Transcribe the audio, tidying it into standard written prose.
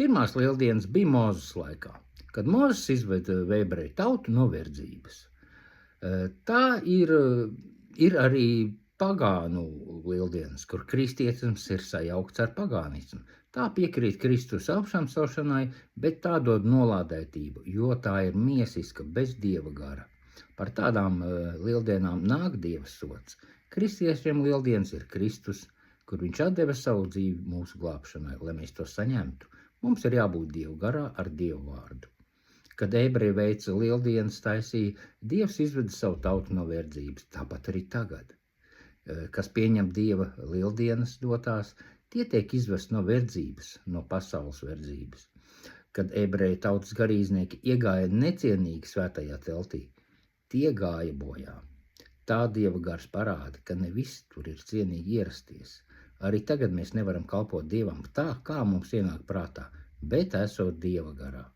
Pirmās lieldienas bija Mūzes laikā, kad Mūzes izveda ebreju tautu no verdzības. Tā ir arī pagānu lieldienas, kur kristietisms ir sajaukts ar pagānismu. Tā piekrīt Kristus augšām, bet tā dod nolādētību, jo tā ir miesiska, bez Dieva gara. Par tādām lieldienām nāk Dieva sods. Kristiešiem lieldienas ir Kristus, kur viņš atdeva savu dzīvi mūsu glābšanai, lai mēs to saņemtu. Mums ir jābūt Dieva garā ar Dievu vārdu. Kad ebreji veica lieldienas taisīja, Dievs izveda savu tautu no verdzības, tāpat arī tagad. Kas pieņem Dieva lieldienas dotās, tie tiek izvest no verdzības, no pasaules verdzības. Kad ebreju tautas garīdznieki iegāja necienīgi svētajā teltī, tie gāja bojā. Tā Dieva gars parāda, ka ne visi tur ir cienīgi ierasties. Arī tagad mēs nevaram kalpot Dievam tā, kā mums ienāk prātā, bet esot Dieva garā.